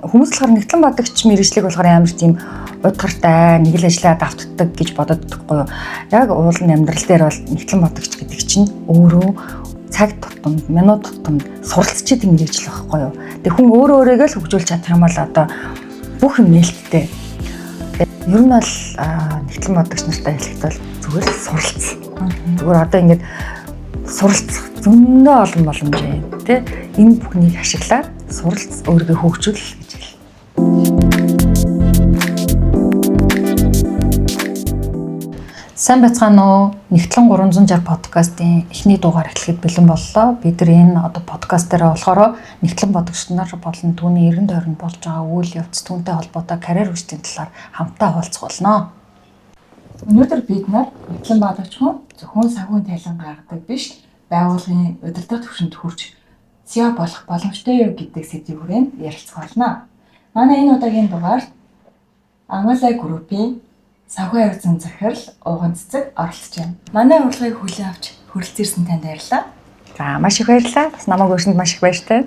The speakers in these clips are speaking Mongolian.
Хүмүүс болохоор нэгтлэн бодогч мэргэжлэг болохоор амар тийм удгартай нэг л ажиллаад автдаг гэж бододоггүй юу. Яг уулын амьдрал дээр бол нэгтлэн бодогч гэдэг чинь өөрөө цаг тутамд, минут тутамд суралцчихэд мэргэжил байхгүй юу. Тэг хүн өөрөө өөрийгөө л хөгжүүлж чадах юм бол одоо бүх юм нээлттэй. Ер нь бол нэгтлэн бодогч нартай хэлэхдээ зүгээр суралц. Зүгээр одоо ингэж суралцах зөндөө олон боломжтой тий. Энэ бүхнийг ашиглаад суралц өөрийгөө хөгжүүлэх гэж хэл. Сайн байцгаана уу? Нэгтлэн 360 подкастын эхний дугаар эхлэхэд бэлэн боллоо. Бид нар энэ одоо подкаст дээр болохоор нэгтлэн бодогч нар болон түүний эргэн тойронд болж байгаа үйл явц түүнтэй холбоотой карьер хүчтэй талаар хамтаа хуваалцах болно. Өнөөдөр бид нар нэгтлэн бодогч хүн зөвхөн санхүүгийн тайлан гаргадаг биш, байгууллагын удирдах түвшинд хүрч CEO болох боломжтой юу гэдэг сэдвийн хүрээнд ярилцах болно. Манай энэ удаагийн дугаарт Амалай группийн санхүү харилцааны захирал Уган Цэцэг оролцож байна. Манай урилгыг хүлээн авч хүрэлцээрсэн танд баярлалаа. За маш их баярлалаа. Бас намайг өршөнд маш их баяртай.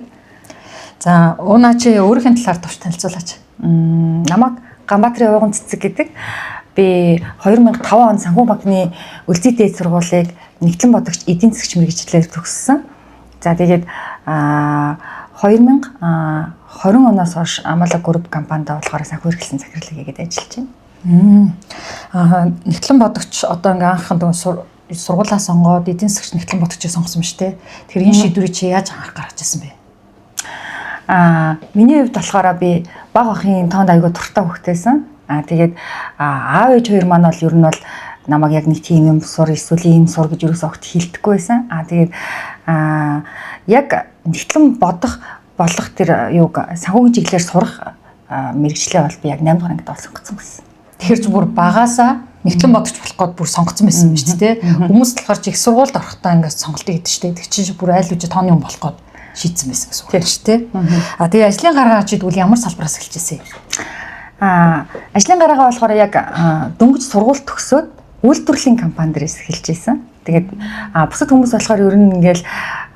За уунаа чи өөрийнхөө талаар товч танилцуулаач. Намайг Ганбаатарын Уган Цэцэг гэдэг. Би 2005 он санхүү банкны Үлзий дээд сургуулийг нэгтлэн бодогч эдийн засагч мэргэжлээр төгссөн. За тэгээд 2020 оноос хойш Амалай групп компанид болохоор санхүү хэрэглэсэн захирлыг хийгээд ажиллаж байна. Нэгтлэн бодогч одоо ингээ анхны сургуулаа сонгоод эдийн засагч нэгтлэн бодогчийг сонгосон шүү дээ. Тэгэхээр энэ шийдвэрийг чи яаж анх гаргаж ирсэн бэ? Миний хувьд болохоор би бага ахын тоонд аягүй туртай хөхтэйсэн. Тэгээд аав ээж хоёр маань бол ер нь бол намайг яг нэг тийм юм сур эсвэл ийм сур гэж юусоо огт хэлдэггүй байсан. Тэгээд яг нэгтлэн болох тэр юуг санхүүгийн чиглэлээр сурах мэргэжлээ бол би яг 8 дугаар ангид бол сонгоцсон байсан. Тэгэхээр ч бүр багаасаа нэгтлэн бодогч болох гээд бүр сонгоцсон байсан юм шүү дээ. Хүмүүс болохоор чи их сургуульд орохдоо ингээд сонголтыг хийдэг шүү дээ. Тэг чинь бүр айл үжи тооны хүн болох гээд шийдсэн байсан гэсэн үг шүү дээ. Тэгээ ажлын гараа чидвэл ямар салбараас эхэлжсэн юм? Ажлын гараагаа болохоор яг дөнгөж сургууль төгсөөд үйлдвэрлэлийн компани дээрээс эхэлж байсан. Тэгээд бусад хүмүүс болохоор ер нь ингээл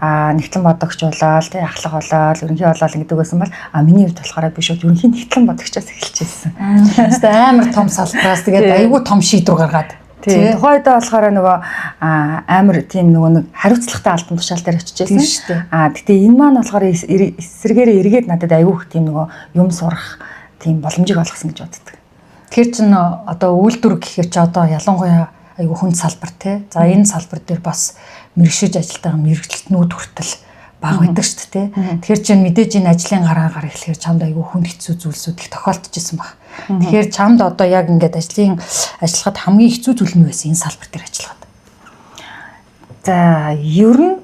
нэгтлэн бодогч болоод тэг ахлах болоод ерөнхий болоод гэдэг байсан бол миний хувьд болохоор би шууд ерөнхий нэгтлэн бодогчоос эхэлж байсан. Тэст амар том салбараас тэгээд айгүй том шийдвэр гаргаад. Тийм. Тухайд болохоор нөгөө амар тийм нөгөө нэг хариуцлагатай албан тушаал дээр очиж байсан. Гэтээ энэ маань болохоор эсрэгээрээ эргээд надад айгүй их тийм нөгөө юм сурах тийм боломжийг олгосон гэж боддог. Тэр чинь одоо үйлдвэр гэхээр чи одоо ялангуяа айгүй хүнд салбар тий. За энэ салбар дээр бас мэргэшиж ажилтаа мэргэжилтнүүд хүртэл баг байдаг шүү дээ тий. Тэгэхээр чинь мэдээж энэ ажлын гараагаар эхлэхээр чамд айгүй хүнд хэцүү зүйлсүүд их тохиолдож исэн баг. Тэгэхээр чамд одоо яг ингээд ажиллахад хамгийн хэцүү зүйл нь байсан энэ салбар дээр ажиллахад. За ер нь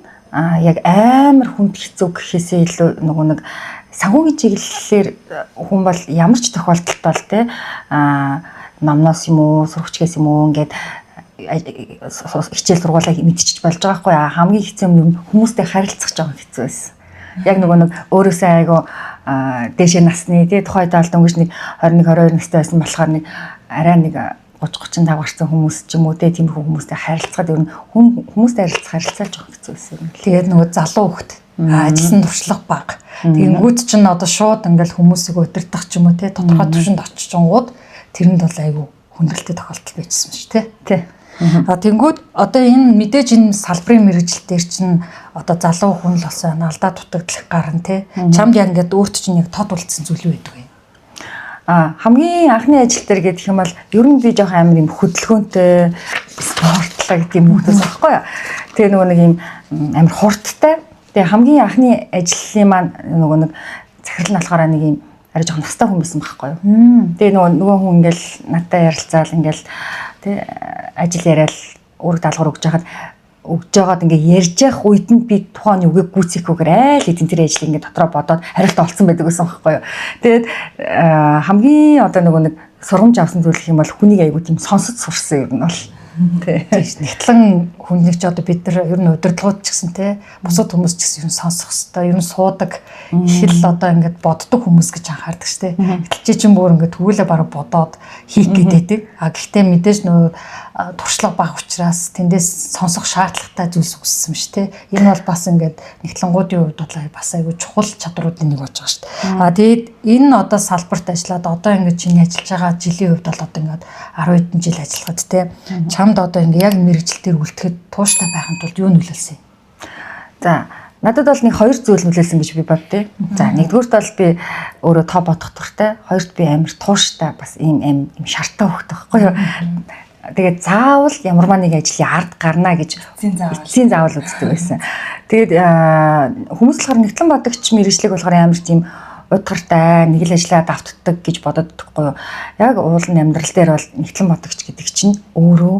яг амар хүнд хэцүү гэхээсээ илүү нөгөө нэг санхүүгийн чиглэлээр хүн бол ямар ч тохиолдолд бол тий намнаас юм уу сурагчгээс юм уу ингээд хичээл сургуулаа мэдчихэж болж байгаа хгүй хамгийн хэцүү юм хүмүүстэй харилцах жоо хэцүү байсан. Яг нөгөө нэг өөрөөсөө айгу дээшээ насны тий тухайд бол дөнгөж нэг 21 22 настай байсан болохоор нэг арай нэг 30 35 гарсан хүмүүс ч юм уу тийм хүмүүстэй харилцаад ер нь хүмүүстэй харилцах жоо хэцүү байсан. Тэгээд нөгөө залуу хөхт ажилласан туршлага бага. Тэгэнгүүт чинь одоо шууд ингээл хүмүүсийг удирдах ч юм уу тий тодорхой төвшөнд очичингууд тэрэнд бол айгүй хүндрэлтэй тохиолдол байжсэн шүү тий. Тэнгүүд одоо энэ мэдээж энэ салбарын мэргэжил дээр чинь одоо залуу хүн л болсон алдаа дутагдах гарна тий. Чамд яг ингээд өөрт чинь яг тод үлдсэн зүйл үү гэдэг юм. Хамгийн анхны ажил дээр гэдэг юм бол ер нь би жоох амар юм хөдөлгөөнтэй спортлог гэдэг юм хүмүүс байхгүй юу. Тэгээ нөгөө нэг юм амар хурдтай. Тэгээ хамгийн анхны ажлын маань нөгөө нэг захирал нь болохоор нэг юм арай жоох настай хүн байсан байхгүй юу. Тэгээ нөгөө хүн ингээл надтай ярилцаал ингээл тий ажил яриад үүрэг даалгавар өгж байгаад ингээ ярьж явах үед нь би тухайн үгийг гүйцэхгүйгээр айл эдэн тэр ажлыг ингээ дотроо бодоод хариулт олцсон байдаг гэсэн байхгүй юу. Тэгээд хамгийн одоо нөгөө нэг сургамж авсан зүйл гэх юм бол хүнийг айгуу тийм сонсож сурсан юм бол тий нэгтлэн хүнийг ч одоо бид нар ер нь удирдлагууд ч гэсэн тий бусад хүмүүс ч гэсэн ер нь сонсох хэрэгтэй ер нь суудаг их л одоо ингээд боддог хүмүүс гэж анхаардаг шүү дээ. Гэтэл чи чинь бүр ингээд тгүүлээ бараг бодоод хийх гээд байдаг. Гэхдээ мэдээж нөгөө туршлага бага учраас тэндээс сонсох шаардлагатай зүйлс үүссэн шүү дээ. Энэ бол бас ингээд нэгтлэнгуудын хувьд бол бас айгүй чухал чадруудын нэг болж байгаа шүү дээ. Тэгээд энэ одоо салбарт ажиллаад одоо ингээд чиний ажиллаж байгаа жилийн хувьд бол одоо ингээд 10 хэдэн жил ажиллахад те чамд одоо ингээд яг мэрэгжил дээр үлдэхэд тууштай байхын тулд юу нөлөөлсөн юм? За надад бол нэг хоёр зүйл нөлөөлсөн гэж би боддیں۔ За нэгдүгürt бол би өөрөө тоо бодох туртай, хоёрт би амар тууштай бас ийм шартаа хөхтэй байхгүй юу? Тэгээд заавал ямарваа нэг ажлын ард гарна гэж эцсийн заавал үздэг байсан. Тэгээд хүмүүс болохоор нэгтлэн бодогч мэргэжлэг болохоор амар тийм удгартай нэг л ажиллаад автдаг гэж боддог байхгүй юу? Яг уулын амьдрал дээр бол нэгтлэн бодогч гэдэг чинь өөрөө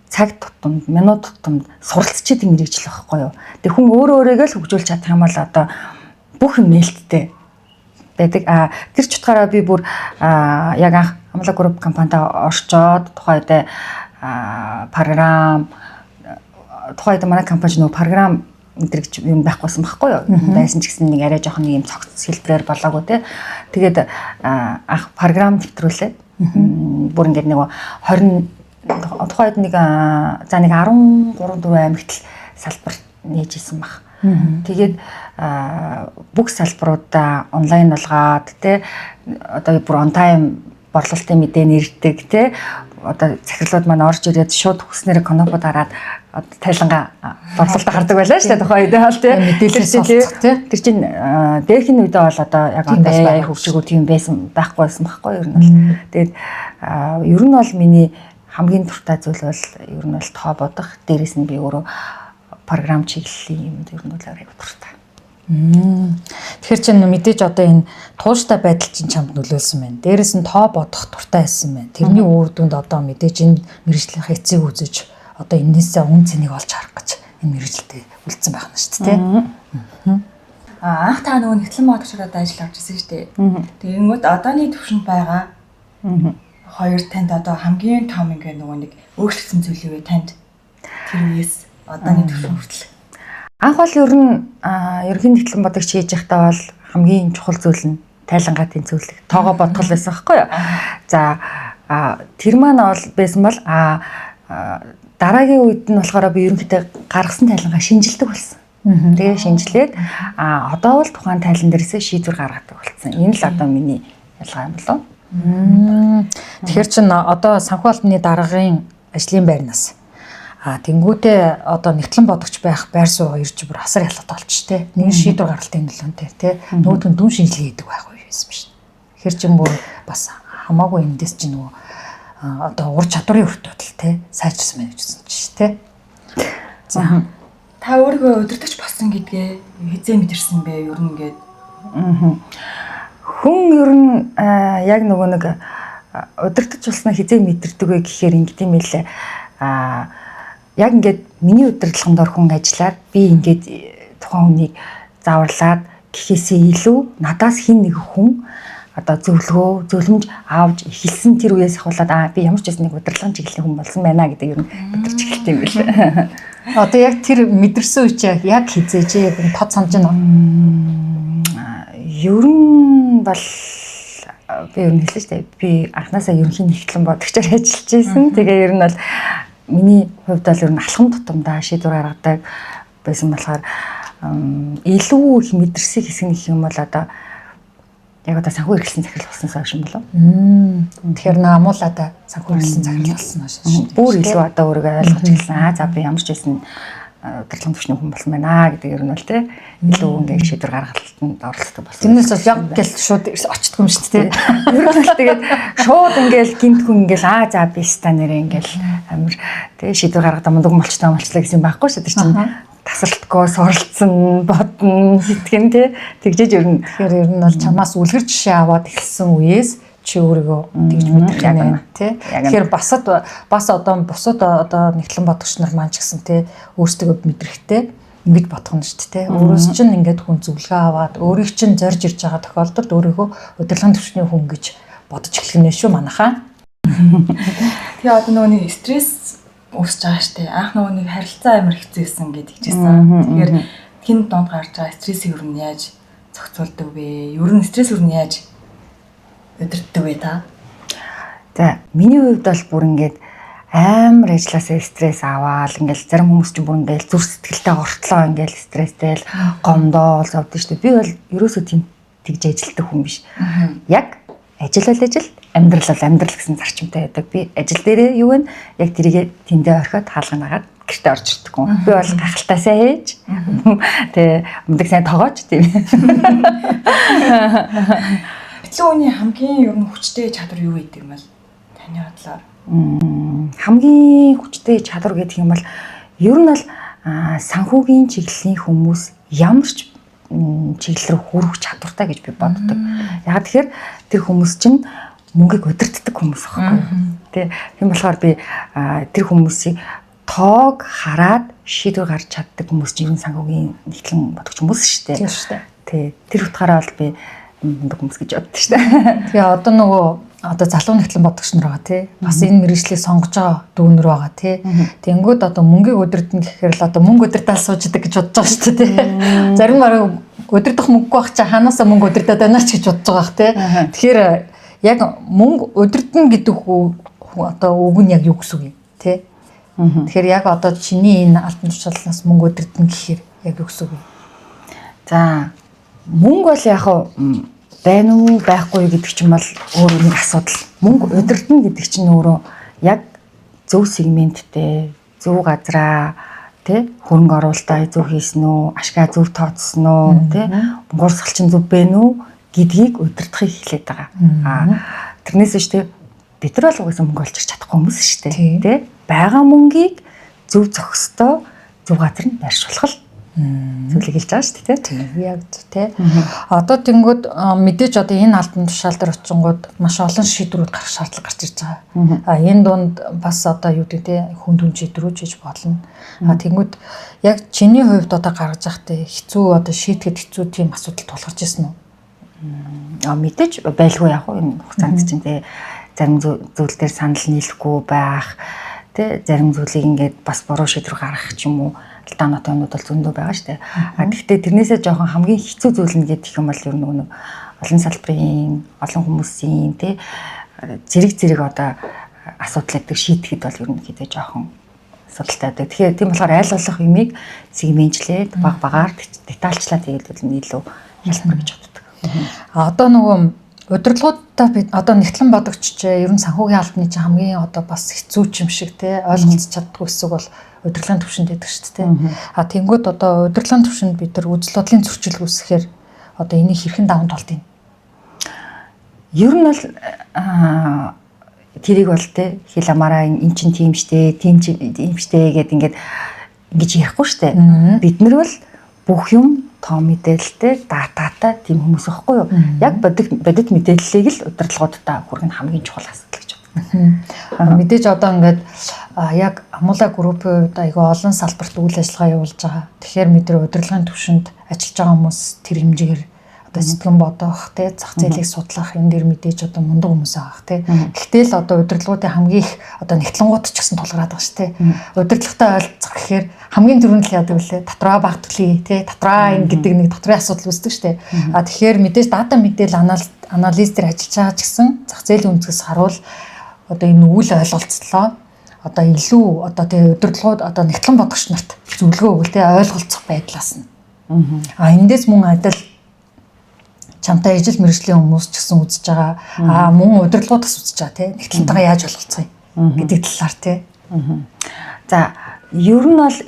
цаг тутамд, минут тутамд суралцчихэд мэргэжил байхгүй юу? Тэг хүн өөрөөгөө л хөгжүүлж чадах юм бол одоо бүх юм нээлттэй байдаг. Тэр ч утгаараа би бүр яг анх Амлаг групп компанид орчоод тухайд програм тухайд манай компани нөгөө програм гэдэг юм байхгүйсэн байхгүй юу? Байсан ч гэсэн нэг арай жоохон нэг юм цогц хэлбэрээр болоогүй те. Тэгээд анх програм нэвтрүүлээд бүр ингээд нэг 20 тухайд нэг за нэг 13 4 аймагт салбар нээж исэн баг. Тэгээд бүх салбаруудаа онлайн болгоод те одоо бүр on time борлуулалтын мэдээ нэрдэг те одоо захирлууд маань орж ирээд шууд хүснээр конопод хараад тайлангаа борлуулалтаа гардаг байлаа шүү дээ тухайн үед бол те мэдээлэл сонсох те тэр чинь дээхийн үедээ бол одоо яг онлайн хөгжигүүд юм байсан байхгүйсэн баггүй ер нь бол тэгээд ер нь бол миний хамгийн дуртай зүйл бол ер нь бол тоо бодох дээрээс нь би өөрөө програм чиглэлийн юм ер нь бол арай дуртай. Тэгэхээр чинь мэдээж одоо энэ тууштай байдал чинь чамд нөлөөлсөн байна. Дээрээс нь тоо бодох дуртай байсан байна. Тэрний үр дүнд одоо мэдээж энэ мэргэжлийн эцэг үзэж одоо энээсээ үн цэнийг олж харах гэж энэ мэргэжилтэд үлдсэн байх нь шүү дээ. Анх та нөгөө нэгтлэн бодогчдод ажил авч ирсэн шүү дээ. Тэгэнгүүт одооний төвшөнд байгаа хоёр танд одоо хамгийн том ингээ нөгөө нэг өөрчлөгдсөн зүйл юу вэ танд? Тэр үеэс одооний төвшин хүртэл. Анх бол ер нь ерөнхий нэгтлэн бодогч хийж байхдаа бол хамгийн чухал зүйл нь тайлангаа тэнцвэрлэх, тоогоо бодгол байсан байхгүй юу? За тэр маань бол байсан бол дараагийн үед нь болохоор би ерөнхийдөө гаргасан тайлангаа шинжилдэг болсон. Тэгээ шинжилээд одоо бол тухайн тайлан дээрээс шийдвэр гаргадаг болсон. Энэ л одоо миний ялгаа юм болов. Тэгэхээр чин одоо санхүү албаны даргын ажлын байрнаас тэнгүүтээ одоо нэгтлэн бодогч байх байр суу хоёр ч бүр асар ялгаатай болчих тий. Нэг шийдвэр гаргалтын нөлөөнтэй тий. Нөгөөд нь дүн шинжилгээ хийдэг байх уу байсан биш. Тэгэхээр чин бүр бас хамаагүй эндээс чинь нөгөө одоо ур чадварын хүртэл тий сайжирсан байна гэж үзсэн чинь тий. За та өөрийгөө өдөртөгч болсон гэдгээ хизээ мэдэрсэн бэ? Ер нь ингээд хүн ер нь яг нөгөө нэг удирдах болсноо хизээ мэдэрдэг вэ гэхээр ингэдэм байлээ. Яг ингээд миний удирдлагын дор хүн ажиллаад би ингээд тухайн хүнийг зааварлаад гэхээсээ илүү надаас хин нэг хүн одоо зөвлөмж авч эхэлсэн тэр үеэс ахуулаад би ямар ч байсан нэг удирдлагын чиглэлийн хүн болсон байна гэдэг ер нь мэдэрч эхэлсэн юм байлээ. Одоо яг тэр мэдэрсэн үе чи яг хизээж яг тод санаж байна. Ер нь бол би ер нь хэлсэн шүү дээ. Би анхнаасаа ерөнхий нэгтлэн бодогчоор ажиллаж байсан. Тэгээ ер нь бол миний хувьд бол ер нь алхам тутамдаа шийдвэр гаргадаг байсан болохоор илүү их мэдэрсэн хэсэг нэг юм бол одоо яг одоо санхүү хэрэглэсэн захирал болсон юм болов. Тэгэхээр намуулаад санхүү хэрэглэсэн захирал болсон шүү. Бүр илүү одоо өөрийгөө ойлгож ирсэн. За би ямар ч байсан удирдлагын төвчний хүн болсон байна гэдэг ер нь бол тий илүү ингээд шийдвэр гаргалтанд оролцдог болсон. Тэрнээс бол яг гэл шууд очтгүй юм шүү дээ. Ер нь бол тэгээд шууд ингээд гинт хүн ингээд за би ста нэрээ ингээд амир тий шийдвэр гаргадаг мундаг болчлаа гэсэн юм байхгүй шүү. Тэр чинь тасралтгүй суралцсан бодно сэтгэн тий тэгжээж ер нь тэгэхээр ер нь бол чамаас үлгэр жишээ аваад эхэлсэн үеэс чи өөрийгөө тэгж мэдэрч байна тий. Тэгэхээр бас одоо бусад одоо нэгтлэн бодогч нар маань ч гэсэн тий өөрсдөө мэдрэхтэй ингэж бодох нь шүү дээ тий. Өөрөөс чинь ингээд хүн зөвлөгөө аваад өөрийг чинь зорж ирж байгаа тохиолдолд өөрийгөө удирдлагын төвчний хүн гэж бодож эхлэх нь шүү манайхаа. Тэгээ одоо нөгөө нэг стресс үүсэж байгаа штэ. Анх нөгөө нэг харилцаа амар хэцүүсэн гэдэг чийсэн. Тэгэхээр хин донд гарч байгаа стрессийг юу нь яаж зохицуулдаг вэ? Ер нь стресс юу нь яаж өдөртдөг вэ та? За миний хувьд бол бүр ингээд амар ажилласаа стресс аваад ингээл зарим хүмүүс ч бүр ингээл зүр сэтгэлтэй ортлоо ингээл стресстэй л гомдоол зовд нь шүү дээ. Би бол ерөөсөө тийм тэгж ажилтдаг хүн биш. Яг ажил амьдрал бол амьдрал гэсэн зарчимтай байдаг. Би ажил дээрээ юу вэ? Яг тэрийгэ тэндээ орхиод хаалганагаад гэртээ орж ирдэг хүн. Би бол гахалтаасаа хийж тэгээ мундаг сайн тоогооч тийм. Бэлэн хүний хамгийн ер нь хүчтэй чадвар юу гэдэг юм бол таны бодлоор? Хамгийн хүчтэй чадвар гэдэг юм бол ер нь бол санхүүгийн чиглэлийн хүмүүс ямар ч чиглэл рүү хүрэх чадвартай гэж би боддог. Яг тэгэхээр тэр хүмүүс чинь мөнгийг удирддаг хүмүүс байхгүй. Тийм болохоор би тэр хүмүүсийг тоог хараад шийдвэр гаргаж чаддаг хүмүүс чинь санхүүгийн нэгтлэн бодогч хүмүүс шүү дээ. Тийм шүү дээ. Тий. Тэр утгаараа бол би мундаг хүмүүс гэж боддог шүү дээ. Тэгээ одоо нөгөө залуу нэгтлэн бодогч нар байгаа тий. Бас энэ мэргэжлийг сонгож байгаа дүүнэр байгаа тий. Тэнгүүд одоо мөнгийг удирдна гэхээр л одоо мөнгө удирдаад суудаг гэж бодож байгаа шүү дээ тий. Зарим мараа удирдах мөнгө байх чи ханаасаа мөнгө удирдаад байна ч гэж бодож байгаа тий. Тэгэхээр яг мөнгө удирдна гэдэг одоо үг нь яг юу гэсэн үг юм тий. Тэгэхээр яг одоо чиний энэ алтан тушаалнаас мөнгө удирдна гэхээр яг юу гэсэн үг юм? За мөнгө бол яг байна уу байхгүй гэдэг чинь бол өөр нэг асуудал. Мөнгө удирдна гэдэг чинь өөрөө яг зөв сегменттэй, зөв газраа тий хөрөнгө оруулалтаа зөв хийсэн үү, ашгаа зөв тооцсон уу, тий мөнгөрсгөл чинь зөв байна уу гэдгийг удирдахыг хэлээд байгаа. Тэрнээс ч тий бид нар бол угаасаа мөнгө олж ирч чадахгүй хүмүүс шүү дээ. Тий байгаа мөнгийг зөв зохистой зөв газар нь байршуулах зүйлийг хэлж байгаа шүү дээ тий. Яг тий. Одоо тэнгууд мэдээж одоо энэ алтан тушаал дээр очингууд маш олон шийдвэрүүд гарах шаардлага гарч ирж байгаа. Энэ дунд бас одоо юу гэдэг тий хүн дүн шийдвэрүүд хийж болно. Тэнгууд яг чиний хувьд одоо гаргаж явахдаа хэцүү одоо шийдэхэд хэцүү тийм асуудал тулгарч ирсэн үү? Мэдээж байлгүй яг энэ хугацаанд чинь тий зарим зүйл дээр санал нийлэхгүй байх тий зарим зүйлийг ингээд бас буруу шийдвэр гаргах ч юм уу алдаанаатай юмуд бол зөндөө байгаа шүү дээ. Гэхдээ тэрнээсээ жоохон хамгийн хэцүү зүйл нь гэдэг юм бол ер нь нэг олон салбарын олон хүмүүсийн тий зэрэг одоо асуудал гэдэг шийдэхэд бол ер нь хэдэ жоохон асуудалтай байдаг. Тэгэхээр тийм болохоор айл болох юмыг сегментчлээд баг багаар детальчлаад хийгээд бол илүү хялбар гэж боддог. Одоо нөгөө удирдлагуудаа бид одоо нэгтлэн бодогч ер нь санхүүгийн албаны чинь хамгийн одоо бас хэцүү юм шиг тий ойлголцож чаддгүй хэсэг бол удирдлагын түвшинд байдаг шүү дээ. Тэнгүүд одоо удирдлагын түвшинд бид нар үжил бодлын зөрчил үүсгэхээр одоо энийг хэрхэн даван тулд юм? Ер нь бол тэрийг бол тий хэл амаараа эн чин тийм штэ, тийм штэ гэдэг ингэж ярихгүй штэ. Бид нар бол бүх юм тоо мэдээлэлтэй дататай тийм хүмүүс байхгүй юу? Яг бодит мэдээллийг л удирдлагуудаа хүргэх нь хамгийн чухал асуудал гэж байна. Мэдээж одоо ингээд яг Амуулаа группийн хувьд айгүй олон салбарт үйл ажиллагаа явуулж байгаа. Тэгэхээр мэдрээ удирдлагын түвшинд ажиллаж байгаа хүмүүс тэр хэмжээгээр одоо сэтгэн бодох, тий зах зээлийг судлах энэ дэр мэдээж одоо мундаг хүмүүс байгаа тий. Гэхдээ л одоо удирдлагуудын хамгийн их одоо нэгтлэнгууд ч гэсэн тулгараад байгаа шүү тий. Удирдлагатай ойлцох гэхээр хамгийн түрүүнд л яадаг үлээ татраа багтглий тий татраа ин гэдэг нэг дотрын асуудал үүсдэг шүү тий. Тэгэхээр мэдээж дата мэдээлэл анализ дээр ажиллаж байгаа ч гэсэн зах зээлийн үндэс харуул одоо энэ үйл ойлголцлоо одоо илүү одоо тий удирдлагууд одоо нэгтлэн бодогч нарт зөвлөгөө өгвөл тий ойлголцох байдлаас нь. Эндээс мөн адил чамтай ижил мэргэжлийн хүмүүс ч гэсэн үзэж байгаа. Мөн удирдлагуудаас үзэж байгаа тий нэгтлэнтэйгээ яаж ойлголцох юм гэдэг талаар тий. За ер нь бол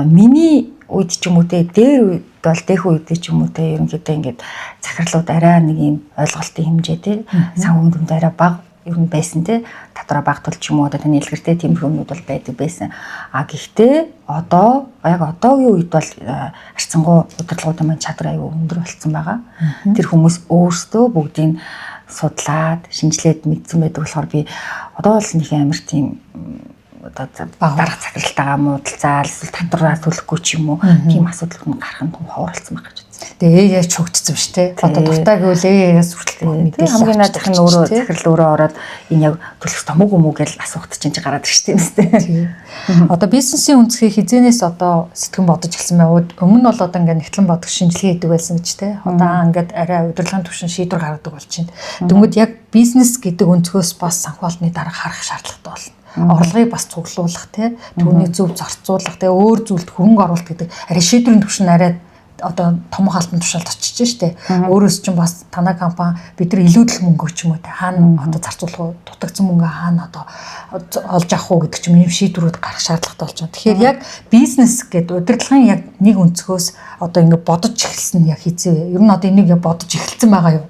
миний үед ч юм уу те дээр үед бол дэх үед ч юм уу те ерөнхийдөө ингээд захирлууд арай нэг юм ойлголтын хэмжээ те санхүүгийн дүнд арай бага ер нь байсан те татраа багтуул ч юм уу одоо таны илгэртэй тийм хүмүүд бол байдаг байсан. Гэхдээ одоо яг одоогийн үед бол харьцангуй удирдлагуудын маань чадвар аюу өндөр болсон байгаа. Тэр хүмүүс өөрсдөө бүгдийг судлаад шинжилээд мэдсэн байдаг болохоор би одоо бол нэг амар тийм одоо дарга захиралтайгаа муудалцаал эсвэл татвараа төлөхгүй ч юм уу тийм асуудал гарах нь ховоролцсон байх гэж байна. Тэгээ яаж хөгжсөн биш те. Одоо дуртай гэвэл сурталтай мэдээлэл хамгийн наадах нь өөрөө захирал өөрөө ороод энэ яг төлөх томог юм уу гэж асуухт чинь гараад ирж байна тийм. Одоо бизнесийн үнцгийг хизэнээс одоо сэтгэн бодож эхэлсэн байвал өмнө нь бол одоо ингээд нэгтлэн бодох шинжилгээ хийдэг байсан гэж те. Одоо ингээд арай удирдлагын түвшин шийдвэр гаргадаг болж байна. Тэнгүүд яг бизнес гэдэг өнцгөөс бас санхүү албаны дарга харах шаардлагатай болно. орлогыг бас цуглуулах тий түүний зөв зарцуулах тий өөр зүйлд хөрөнгө оруулалт гэдэг арай шийдвэрийн түвшин арай одоо том халбан тушаалд очиж штэ. Өөрөөс чинь бас танай компани бид нар илүүдэл мөнгө ч юм уу те хаана одоо зарцуулах уу дутагдсан мөнгө хаана одоо олж авах уу гэдэг ч юм шийдвэрүүд гарах шаардлагатай болж байна. Тэгэхээр яг бизнес гэдэг удирдлагын яг нэг өнцгөөс одоо ингэ бодож эхэлсэн яг хийцээ. Ер нь одоо энийг бодож эхэлсэн байгаа юу?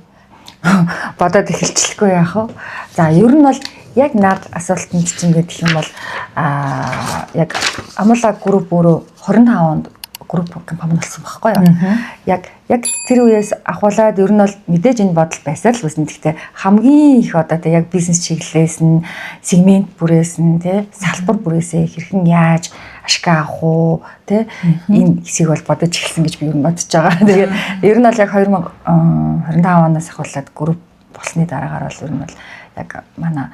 Бодоод эхэлчихлэхгүй яах вэ? За ер нь бол яг наад асуултанд чинь гэх юм бол яг Амула групп өөрөө 25 онд групп компани болсон байхгүй юу. Яг тэр үеэс ахуулаад ер нь бол мэдээж энэ бодол байсаар л үүснэ. Гэхдээ хамгийн их одоо тэг яг бизнес чиглэлээс нь сегмент бүрээс нь тий салбар бүрээсээ хэрхэн яаж ашиг авах уу тий энэ хэсийг бол бодож эхэлсэн гэж би ер нь бодож байгаа. Тэгээд ер нь бол яг 2025 оноос ахуулаад групп болсны дараагаар бол ер нь бол яг манай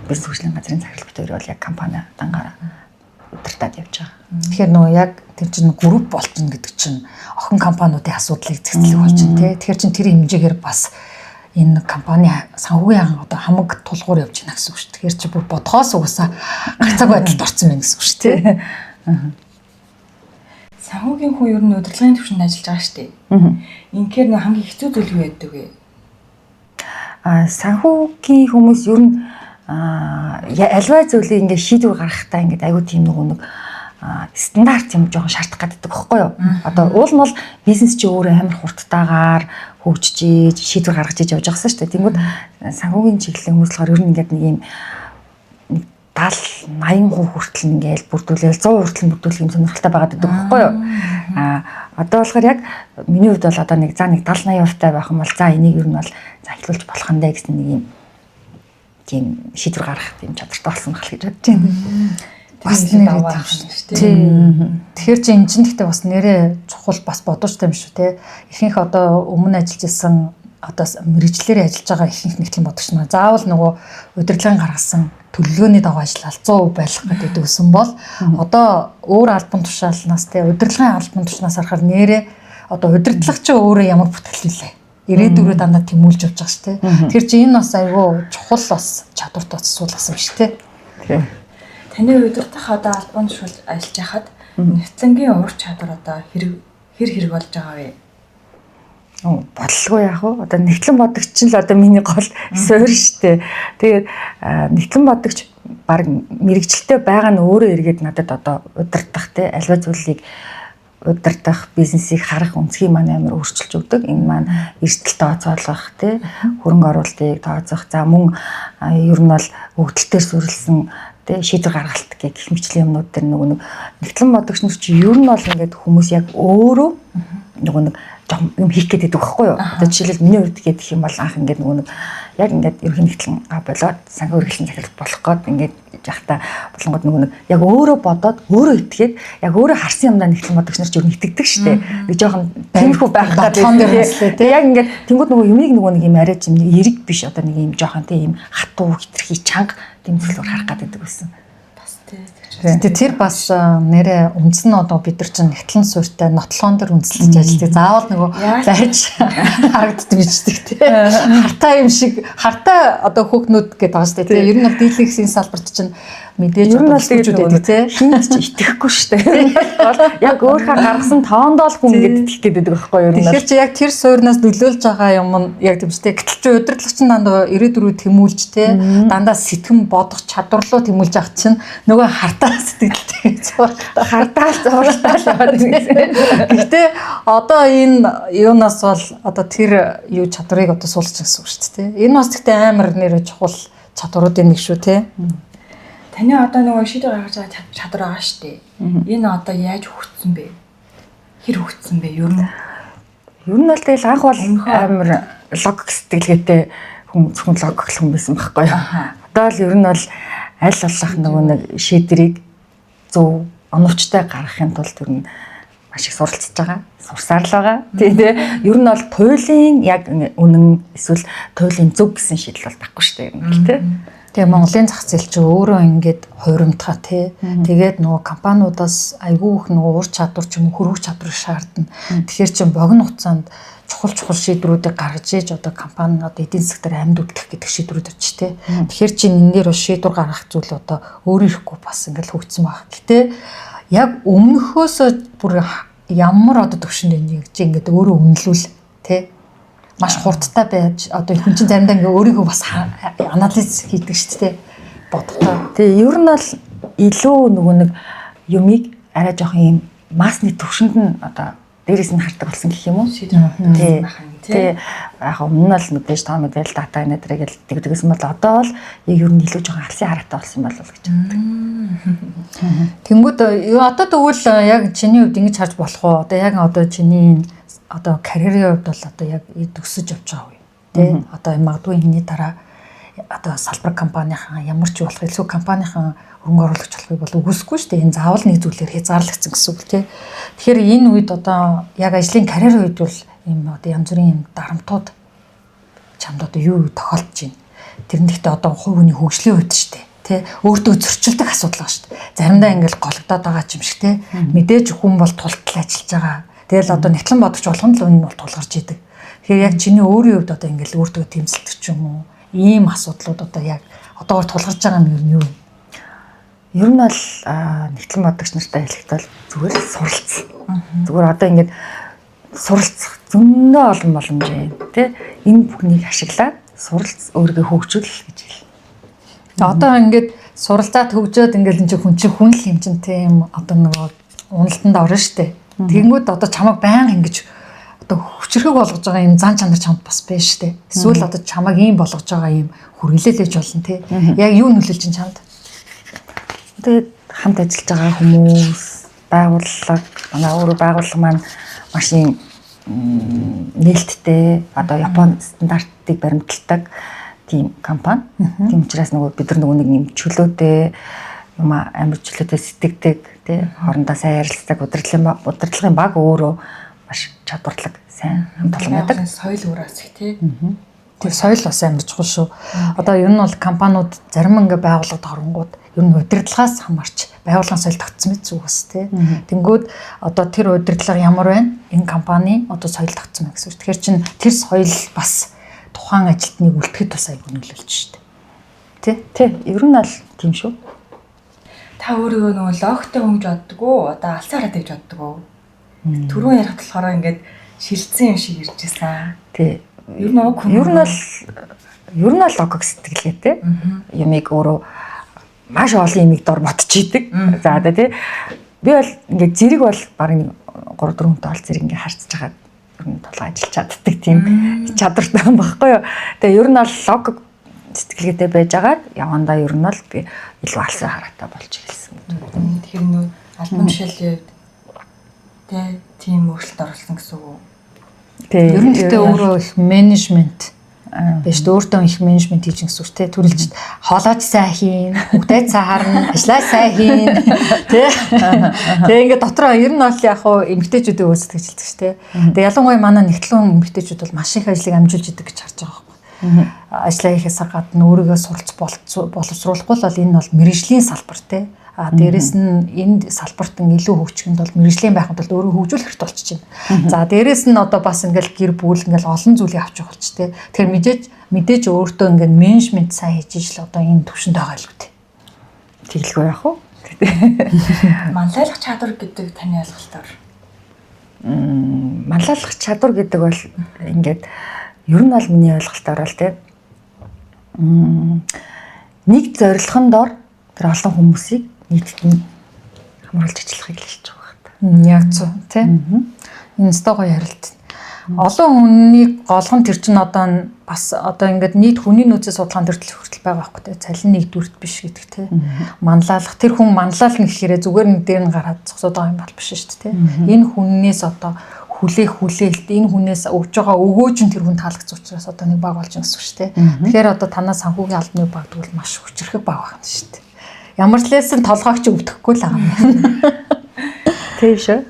бизнес хөгжлийн газрын захирал битүүр бол яг компани дангаараа удирдах явж байгаа. Тэгэхээр нөгөө яг тэр чинь групп болчихно гэдэг чинь охин компаниудын асуудлыг зэгцлэх болж байна тий. Тэгэхээр чинь тэр хэмжээгээр бас энэ компани санхүүгийн одоо хамаг тулгуур явж байна гэсэн үг шүү. Тэгэхээр чи бүр бодгоос угаасаа гарцаг байдалд орсон байна гэсэн үг шүү тий. Санхүүгийн хүн ер нь удирдлагын түвшинд ажиллаж байгаа шүү дээ. Инхээр нэг хамгийн хэцүү зүйл юу байдаг вэ? Санхүүгийн хүмүүс ер нь альва зүйлийг ингээд шийдвэр гаргахтаа ингээд аюу тийм нэг стандарт юм жоохон шаардах гэдэг байхгүй юу? Одоо уул нь бол бизнес чи өөрөө амар хурдтайгаар хөгжиж шийдвэр гаргаж иж явж байгаасан шүү дээ. Тэнгүүд санхүүгийн чиглэлийн хүмүүс болохоор ер нь ингээд нэг юм 70-80% хүртэл ингээд бүрдүүлээл 100% хүртэл бүрдүүлэх юм сонирхолтой байгаад байдаг байхгүй юу? Одоо болохоор яг миний хувьд бол одоо нэг 70-80% таа байх юм бол за энийг ер нь бол за эхлүүлж болох юм даа гэсэн нэг юм тийм шийдвэр гаргах тийм чадвартай болсон хэл гэж бодож байна. Бас нэг аваа шүү дээ. Тэгэхээр чи энэ чинь гэхдээ бас нэрээ чухал бас бодож байгаа юм шүү те. Ихэнх одоо өмнө ажиллаж исэн одоо мэрэгчлэрээ ажиллаж байгаа ихэнх нэгтгэн бодогч нар заавал нөгөө удирдлагын гаргасан төлөвлөгөөний дагуу ажиллаад 100% байх гэдэг үсэн бол одоо өөр албан тушаалнаас те удирдлагын албан тушаалнаас харахаар нэрээ одоо удирдлагч өөрөө ямар бүтээлээ ирээдүрөө дандаа тэмүүлж явж байгаа шүү те. Тэгэхээр чи энэ бас айгүй чухал бас чадвартай суулгасан шүү те. Таны удирдах одоо албан тушаалд ажиллаж байхад нэгтлэнгийн ур чадвар одоо хэрэг болж байгаа вэ? Бодлого яах вэ? Одоо нэгтлэн бодогч нь л одоо миний гол суурь шүү дээ. Тэгээд нэгтлэн бодогч баг мэрэгчлээ байгаа нь өөрөө эргээд надад одоо удирдах те альва зүйлийг удирдах бизнесийг харах үнцгийг маань амар өөрчилж өгдөг. Энэ маань эрсдэл тооцоолох те хөрөнгө оруулалтыг тооцоох. За мөн ер нь бол өгдөлтөөр суурилсан шийдвэр гаргалт гэх мэтлийн юмнууд дээр нөгөө нэгтлэн бодогч нар чи ер нь бол ингээд хүмүүс яг өөрөө нөгөө нэг юм хийх гэдэг байхгүй юу? Одоо жишээлбэл миний хувьд гэдэг юм бол анх ингээд нөгөө яг ингээд ерөнхий нэгтлэн болоод санхүү хэрэглэн захирал болох гээд ингээд яхта болонгод нөгөө яг өөрөө бодоод өөрөө итгээд яг өөрөө харсан юмдаа нэгтлэн бодогч нар ч ер нь итгэдэг штэ. Нэг жоохон тиймэрхүү байх гэдэг. Тэгээ яг ингээд тэнгууд нөгөө юмыг нөгөө нэг юм арайч юм эрэг биш одоо нэг юм жоохон тийм хатуу хитрхи чанга тийм зүйлээр харах гэдэг байсан. Тэгээ тэр бас нэрээ үндс нь одоо бид нар чинь нэгтлэн суурьтай нотлоон дээр үндэслэж ажилладаг. Заавал нөгөө байж харагддаг бичдэг тий. Хартаа юм шиг хартаа одоо хүүхнүүд гэдэг байгаа шүү дээ. Ер нь бол дийлэнхсийн салбарт чинь мэдээж одоо гэдэг тий. Хинт ч итгэхгүй шүү дээ. Бол яг өөрхөө гаргасан тоондоо л хүн гэдэг итгэх гэдэг байхгүй юу? Тэгэхээр чи яг тэр суурнаас нөлөөлж байгаа юм нь яг тийм шүү дээ. Гэтэл чи удирдлагч нь дандаа ирээдүрөө тэмүүлж тий. Дандаа сэтгэн бодох чадвар руу тэмүүлж авах чинь нөгөө хартаа сэтгэлтэй зургалтаа хартаал зургалтаа яваад гэсэн. Гэтэ одоо энэ юунаас бол одоо тэр юу чадварыг одоо суулгаж гэсэн үг шүү дээ. Энэ бас гэхдээ амар нэр чухал чадваруудын нэг шүү те. Таны одоо нөгөө шийдвэр гаргаж байгаа чадвар байгаа шүү дээ. Энэ одоо яаж хөгжсөн бэ? Хэр хөгжсөн бэ? Ер нь бол тэгэл анх бол амар логик сэтгэлгээтэй хүн зөвхөн логик хүн байсан байхгүй юу? Одоо л ер нь бол аль болох нөгөө нэг шийдрийг зөв оновчтой гаргахын тулд ер нь маш их суралцж байгаа. Сурсаар л байгаа. Тэгээ ер нь бол туйлын яг үнэн эсвэл туйлын зөв гэсэн шийдэл бол байхгүй шүү дээ ер нь л тий. Тэгээ Монголын зах зээл чи өөрөө ингээд хуримтгаа тий. Тэгээд нөгөө компаниудаас айгүй их нөгөө ур чадвар ч юм уу хөрвөх чадвар шаардна. Тэгэхээр чин богино хугацаанд чухал шийдвэрүүдийг гаргаж иж одоо компани одоо эдийн засгаар амьд үлдэх гэдэг шийдвэрүүд очиж тэ. Тэгэхээр чинь энэ дээр шийдвэр гаргах зүйл одоо өөрийнхөө бас ингээл хөгжсөн баг. Гэтэ яг өмнөхөөс бүр ямар одоо төвшөнд энийг чи ингээд өөрөө үнэлүүл тэ. Маш хурдтай байж одоо хүн чинь заримдаа ингээ өөрийгөө бас анализ хийдэг шүү дээ. Боддоо. Тэгээ ер нь бол илүү нөгөө нэг юмыг арай жоох юм массны төвшөнд нь одоо дээрээс нь хардаг болсон гэх юм уу? Тий. Тэгээ яг өмнө нь л мэдээж тоо мэдээлэл дата энэ дээрээ гэл тэгдэгсэн бол одоо бол яг ер нь илүү жоохон алсын хараатай болсон болов гэж боддог. Тэнгүүд одоо тэгвэл яг чиний хувьд ингэж харж болох уу? Одоо яг одоо чиний одоо карьерийн хувьд бол одоо яг төгсөж явж байгаа үе. Тэ? Одоо магадгүй энэний дараа одоо салбар компанийн ямар ч болох илүү компанийн хөрөнгө оруулагч болохыг бол үгүйсгүй шүү дээ. Энэ заавал нэг зүйлээр хязгаарлагдсан гэсэн үг тий. Тэгэхээр энэ үед одоо яг ажлын карьерийн үед бол ийм одоо янз бүрийн юм дарамтууд чамд одоо юу тохиолдож байна. Тэр нь гэхдээ одоо хувь хүний хөгжлийн үед шүү дээ. Тэ өөртөө зөрчилдөг асуудал байгаа шүү дээ. Заримдаа ингээл голгодоод байгаа юм шиг тий. Мэдээж хүн бол тултал ажиллаж байгаа. Тэгэл одоо нэгтлэн бодогч болгоно л энэ бол тулгарч идэг. Тэгэхээр яг чиний өөрийн хувьд одоо ингээл өөртөө тэмцэлдэг ч юм уу. Ийм асуудлууд одоо яг одоогор тулгарч байгаа юм юу? Ер нь бол нэгтлэн бодогч нартай хэлэхдээ зүгээр суралцсан. Зүгээр одоо ингээд суралцах зөндөө олон боломж юм тий. Энэ бүхнийг ашиглаад суралц өөрийгөө хөгжүүлэх гэж хэл. Одоо ингээд суралцаад хөгжөөд ингээд энэ хүн чинь хүн л юм чинь тийм одоо нөгөө уналтанд орно штэ. Тэгэнгүүт одоо чамайг баян ингэж одоо хүчрхэг болгож байгаа юм зан чанар чамд бас байна штэ. Эсвэл одоо чамайг ийм болгож байгаа юм хүрээлэлж болно тий. Яг юу нөлөөлж чинь чамд? Тэгээд хамт ажиллаж байгаа хүмүүс, байгууллага, манай өөрөө байгууллага маань маш юм нээлттэй одоо Японы стандартыг баримталдаг тийм компани. Тийм учраас нөгөө бид нар нөгөө нэг юм чөлөөтэй юм амар чөлөөтэй сэтгэдэг тий хоорондоо сайн ярилцдаг удирдлагын баг өөрөө маш чадварлаг сайн хамт олон байдаг. Соёл ураас их тий. Тэр соёл бас амар чухал шүү. Одоо ер нь бол компаниуд зарим ингээ байгууллагад оронгууд ер нь удирдлагаас хамаарч байгууллагын соёл тогтсон мэт зүг бас тий. Тэнгүүд одоо тэр удирдлага ямар байна? Энэ компани одоо соёл тогтсон байх гэсэн. Тэгэхээр чин тэр соёл бас тухайн ажилтныг үлдэхэд бас аяг нөлөөлж шүү дээ. Тий. Ер нь бол тийм шүү. Та өөрийгөө нөгөө логтой хөнгж боддог уу? Одоо алсын хараатай гэж боддог уу? Түрүүн ярих болохоор ингээд шилжсэн юм шиг ирж байсан. Тий. Ер нь логик сэтгэлгээтэй. Ямиг өөрөө маш олон юмыг дор бодож идэг. За одоо тий. Би бол ингээд зэрэг бол баг 3-4 хүнтэй бол зэрэг ингээд харьцаж хагаад ер нь толгой ажиллаж чаддаг тийм чадвартай юм баггүй юу. Тэгээ ер нь бол логик сэтгэлгээтэй байжгаад явандаа ер нь бол би илүү алсын хараатай болж эхэлсэн. Тэгэхээр нөө альбом жишээлийн тий тийм өөрчлөлт оруулсан гэсэн үг үү? Тий. Ер нь гэхдээ өөрөө их менежмент биш өөртөө их менежмент хийж гэсэн үг тий төрөлж хоолойч сайн хийн, хүүхдээ цаа харна, ажиллаа сайн хийн тий. Тэгээ ингээд дотроо ер нь бол яг хуу эмгтээчүүдийн өөсөд хэлдэг ш тий. Тэгээ ялангуяа манай нэгтлэн эмгтээчүүд бол маш их ажлыг амжуулж идэг гэж харж байгаа байхгүй. Ажлаа хийхээс гадна өөрийгөө суралц боловсруулахгүй л бол энэ бол мэргэжлийн салбар тий. Дээрэс нь энэ салбарт илүү хөгжихэд бол мэргэжлийн байхад бол өөрөө хөгжүүлэх хэрэгтэй болчихж байна. За дээрэс нь одоо бас ингээл гэр бүл ингээл олон зүйлийг авч явах болч тээ. Тэгэхээр мэдээж өөртөө ингээд менежмент сайн хийж ижил одоо энэ төвшөнд байгаа л үү. Тэглэхгүй яах вэ? Манлайлах чадвар гэдэг таны ойлголтоор. Манлайлах чадвар гэдэг бол ингээд ер нь бол миний ойлголтоор л тээ. Нэг зорилгон дор тэр олон хүмүүсийг нийтэд нь хамруулж ажиллахыг хэлж байгаа юм. Яг зөв тий. Энэ стого ярилт. Олон хүнийг голгон тэр чинь одоо бас одоо ингээд нийт хүний нөөцийн судалгаан төр хүртэл байгаа байхгүй тий. Цалин нэгдүгürt биш гэдэг тий. Манлайлах тэр хүн манлайлна гэхээр зүгээр нэг дээр нь гараад зогсоод байгаа юм бол биш шүү дээ тий. Энэ хүннээс одоо хүлээлт энэ хүнээс өгж байгаа өгөөж нь тэр хүн таалагдсан учраас одоо нэг баг болж байгаа гэсэн үг шүү дээ. Тэгэхээр одоо танаа санхүүгийн албаны баг тэгвэл маш хүчрэх баг байна шүү дээ. Ямар ч лээсэн толгойч өвдөхгүй л байгаа юм. Тийм шүү.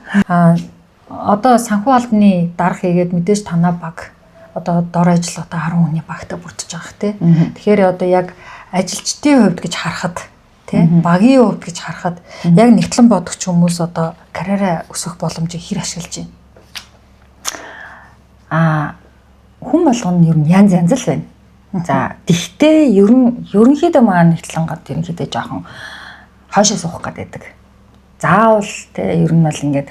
Одоо санхүү албаны дарга хийгээд мэдээж танаа баг одоо дор ажил одоо 10 хүний багтаа бүрдэж байгаа тий. Тэгэхээр одоо яг ажилчдын хувьд гэж харахад тий багийн хувьд гэж харахад яг нэгтлэн бодогч хүмүүс одоо карьераа өсгөх боломжийг хэр ашиглаж байна? хүн болгоно ер нь янз янз л байна. За тэгтээ ерөнхийдөө маань нэгтлэнгад ерөнхийдөө жоохон хойшоо суух гэдэг. Заавал те ер нь бол ингээд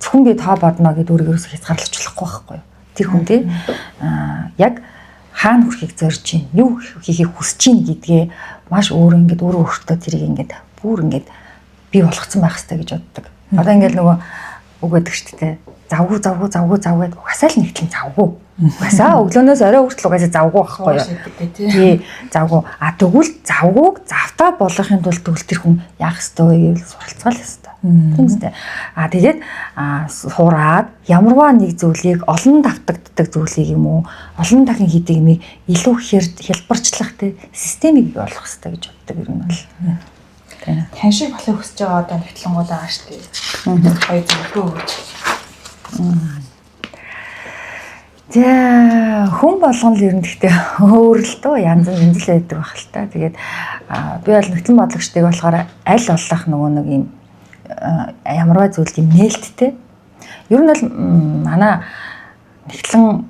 зөвхөн би тоо бодно гэдээ өөрийгөө хязгаарлуулчихлахгүй байхгүй юу. Тэр хүн те яг хаана хүрэхийг зорж чинь, юу хийхийг хүсэж чинь гэдгээ маш өөрөө ингээд өөрөө өөртөө тэрийг ингээд бүр ингээд бий болгоцсон байх хэрэгтэй гэж боддог. Одоо ингээд нөгөө үг гэдэг шүү дээ. Завгүй гэдэг угасаал нэгтлэн завгүй. Угасаа өглөөнөөс орой хүртэл угаасаа завгүй байхгүй юу. Тий, завгүй. Тэгвэл завгүйг завтаа болгохын тулд тэр хүн яах ёстой вэ гэвэл суралцгаал ёстой. Тийм үстэй. Тэгээд сураад ямарваа нэг зүйлийг олон давтагддаг зүйлийг юм уу, олон дахин хийдэг юмыг илүү хялбарчлах тий системийг бий болгох ёстой гэж боддог юм бол. Тань шиг болохыг хүсэж байгаа одоо нэгтлэнгууд байгаа шүү дээ. Хоёр зөвхөн өгч. За хүн болгон л ер нь гэхдээ өөр л дөө янз янз л байдаг байх л та. Тэгээд би бол нэгтлэн бодлогчдыг болохоор аль болох нөгөө нэг юм ямарваа зүйлд юм нээлттэй. Ер нь бол манай нэгтлэн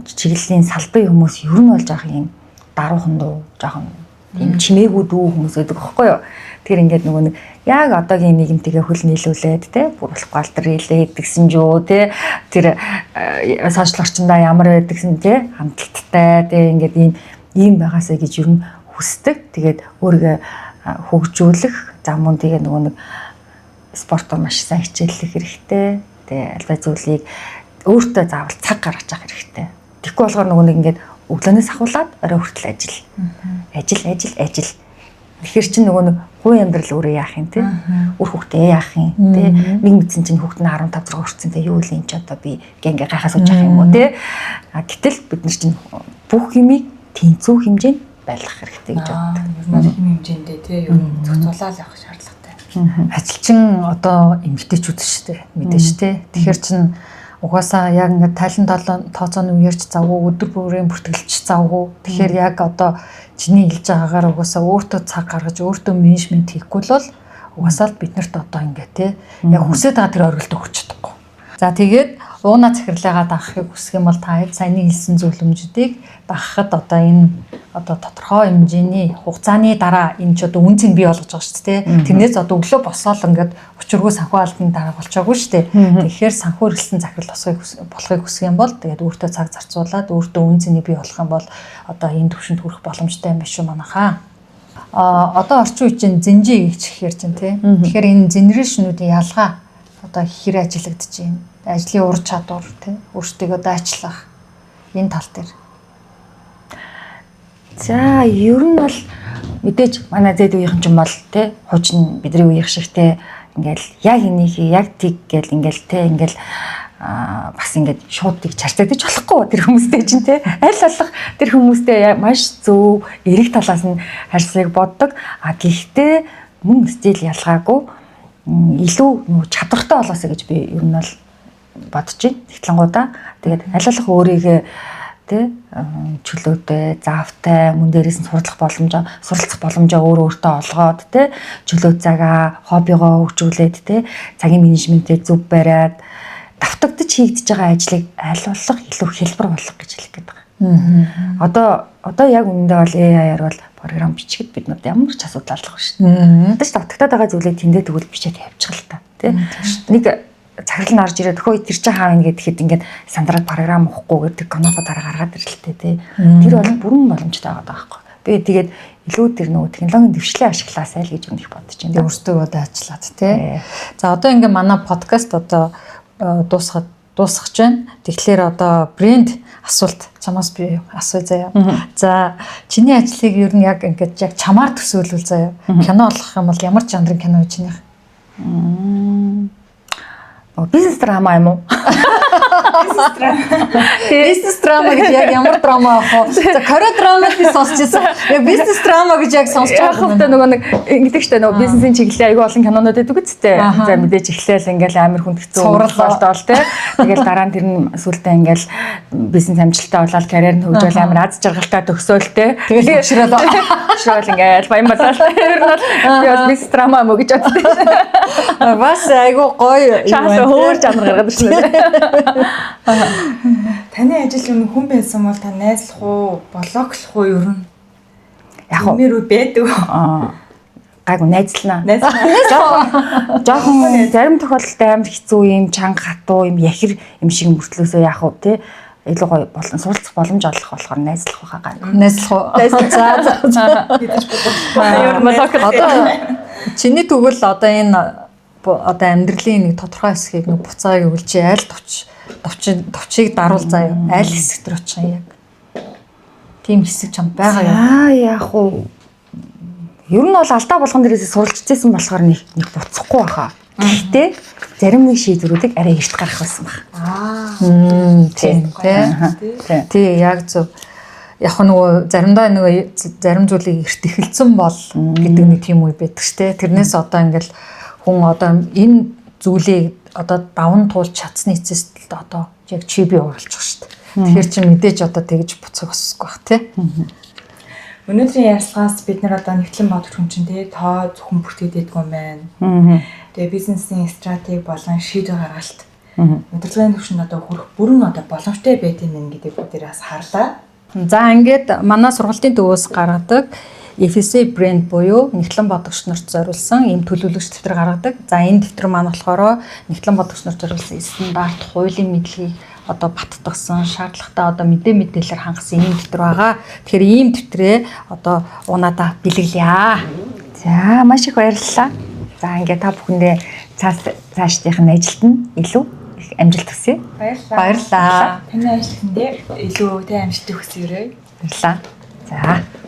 чиглэлийн салбарын хүмүүс ер нь бол жоох юм даруухан дуу жоохон тийм чимээгүй дүү хүмүүс гэдэг багхгүй юу. Тэр ингээд нөгөө нэг яг одоогийн нийгэмтэйгээ хөл нийлүүлээд те бүр болохгүй алтар хийлээ гэдгсэн жөө те тэр сошиал орчиндаа ямар байдгсэн те хамталттай те ингээд ийм байгаасаа гэж ер нь хүсдэг. Тэгээд өөрийгөө хөгжүүлэх зам мөн тэгээ нөгөө нэг спортоор маш сайн хичээллэх хэрэгтэй. Тэгээ албай зүйлийг өөртөө заавал цаг гаргаж авах хэрэгтэй. Тэгэхгүй болохоор нөгөө нэг ингээд өглөөнөөс ахуулаад орой хүртэл ажил. Тэгэхээр чинь нөгөө нэг гоо амьдрал өөрөө яах юм те үр хөвгтөө яах юм те нэг мэдсэн чинь хөвгт нь 15 6 хүрсэн те юу л юм ч одоо би гэнгээ гайхаас ууж явах юм уу те гэтэл бид нар чинь бүх юмыг тэнцүү хэмжээнд байлгах хэрэгтэй гэж боддог. Ер нь хэмжээндээ те ер нь зөвцүүлэл явах шаардлагатай. Ажилчин одоо эмгтээчүүд шүү дээ мэдээж те тэгэхээр чин угаасаа яг ингээд тайлан тооцооны үеэрч завгүй өдөр бүрийн бүртгэлч завгүй. Тэгэхээр яг одоо чиний хэлж байгаагаар угаасаа өөртөө цаг гаргаж өөртөө менежмент хийхгүй бол угаасаа л биднэрт одоо ингээд те яг хүсэж байгаа тэр оргилд өгч чадахгүй. За тэгээд ууна захирлаагаа дагахыг хүсэх юм бол та саяны хэлсэн зөвлөмжүүдийг дагахад одоо энэ одоо тодорхой хэмжээний хугацааны дараа энэ ч одоо үн цэн бий болгож байгаа шүү дээ. Тэрнээс одоо өглөө босоод ингээд учиргүй санхүү алдны дараа болчоогүй шүү дээ. Тэгэхээр санхүү хэрэглэсэн захирал болохыг хүсэх юм бол тэгээд өөртөө цаг зарцуулаад өөртөө үн цэнийг бий болгох юм бол одоо энэ төвшөнд хүрэх боломжтой юм биш үү манайхаа. Одоо орчин үеийн зэнжи гэж хэлэхээр чинь тий. Тэгэхээр энэ генерашнуудын ялгаа одоо хэр ажиллагдаж байна. Ажлын ур чадвар тий өөртөө дайчлах энэ тал дээр. За ер нь бол мэдээж манай зэд үеийнхэн ч юм бол тий хуучин бидний үеийнх шиг тий ингээл яг энийг яг тийг гэл ингээл тий ингээл бас ингээд шууд тийг чарцагдаж болохгүй тэр хүмүүстэй чинь тий аль болох тэр хүмүүстэй маш зөв эрэг талаас нь харьцахыг боддог. Гэхдээ мөн стил ялгаагүй илүү чадвартай болоосоо гэж би ер нь бол бодож байна. Тэгтлэнгуудаа тэгээд аль болох өөрийгөө тэ чөлөөтэй, заавтай, мөн дээрээс нь суралцах боломжоо өөртөө олгоод тэ чөлөө цагаа, хоббигоо хөгжүүлээд тэ цагийн менежментээ зөв бариад давтагдж хийгдэж байгаа ажлыг аль болох илүү хэлбэр болгох гэж хэлэх гээд байгаа. Одоо яг үнэндээ бол AI-аар бол програм бичихэд бид нарт ямар ч асуудал алдах шүү дээ. Одоо ч давтагдаад байгаа зүйлээ тэндээ тэгвэл бичээд явчих л та тэ. Нэг захирал нь орж ирээд хөөе тэр чинь хаав ингэхэд ингээд сандраад програм уухгүй гэдэг конопо дараа гаргаад ирлээ тий. Тэр бол бүрэн боломжтой байгаа байхгүй. Би тэгээд илүү тэр нөгөө технологийн дэвшлээ ашиглаасай л гэж өнөх бодож байна. Тэгээд өөртөө одоо ажиллаад тий. За одоо ингээд манай подкаст одоо дуусгаж байна. Тэгэхээр одоо брэнд асуулт чамаас би асууя заяа. За чиний ажлыг ер нь яг ингээд яг чамаар төсөөлвөл заяа. Кино олох юм бол ямар жанрын кино хийж чинийх? Бизнес драма юм уу? Бизнес драма гэж яг ямар драма аах вэ? За Корей драмыг би сонсчихсан. Яг бизнес драма гэж яг сонсож байгаа. Яг нөгөө нэг ингэдэг штэ нөгөө бизнесийн чиглэлээ аягүй олон кинонууд байдаг үсттэй. За мэдээж эхлээл ингээл амар хүндхэцүү болдоол те. Тэгэл дараа нь тэр нь сүултээ ингээл бизнес амжилттай болоод карьер нь хөгжөөл амар аз жаргалтай төгсөөл те. Тэгэл ширэл ингээл баян болоо. Тэр нь би бол бизнес драма юм уу гэж боддог. Бас айгүй гоё хөөр жанр гаргаад ирсэн. Таны ажил юм хүн байсан бол та найзлах уу, блоглох уу ер нь? Яг уу Нэр үү бэдүү? гайгүй найзлнаа. Найзлах. Жохон зарим тохиолдолд амар хэцүү юм, чанга хатуу юм, яхир юм шиг мөртлөөсөө яг уу тий илүү гоё болон суралцах боломж олох болохоор найзлах байгаа гайгүй. Найзлах уу? За. Бидэж бодлоо. Одоо чиний тэгвэл одоо энэ одоо амьдралын нэг тодорхой хэсгийг нэг буцааг өгөл чи аль товчийг даруул заяа. Аль хэсэг төр очих юм яг. Тийм хэсэг чамд байгаа юу? Яг уу ер нь бол алдаа болгон дээрээс суралцчихсан болохоор нэг буцахгүй баха. Гэхдээ зарим нэг шийдвэрүүдийг арай эрт гарах байсан баг. Тийм тий. Тий яг зөв. Яг нөгөө заримдаа нөгөө зарим зүйлийг эрт эхэлсэн бол гэдэг нэг тийм үе байдаг штэ. Тэрнээс одоо ингээл хүн одоо энэ зүйлийг одоо даван туулж чадсны эцэст одоо яг чи бий оруулчих штэ. Тэгэхээр чи мэдээж одоо тэгж буцах өсөхгүй бах тий. Өнөөдрийн ярилцлагаас бид нар одоо нэгтлэн бодох хүн чинь тий тоо зөвхөн бүртгэдэг юм байна. Тэгээ бизнесийн стратеги болон шийдвэр гаргалт. Удирдлагын түвшинд одоо хүрэх бүрэн одоо боломжтой байдığım нэ гэдэг бүгдээ бас харлаа. За ингээд манай сургалтын төвөөс гаргадаг FSA брэнд буюу нэгтлэн бодогч нарт зориулсан ийм төлөвлөгч дэвтэр гаргадаг. За энэ дэвтэр маань болохоор нэгтлэн бодогч нарт зориулсан стандарт хуулийн мэдлэгийг одоо баттгсан шаардлагатай одоо мэдээлэлээр хангасан ийм дэвтэр байгаа. Тэгэхээр ийм дэвтрээ одоо унаадаа бэлгэлье. За маш их баярлалаа. За ингээд та бүхэндээ цаашдынх нь ажилд нь илүү их амжилт хүсье. Баярлалаа. Таны ажилтнаа илүү амжилт хүсье. Баярлалаа. За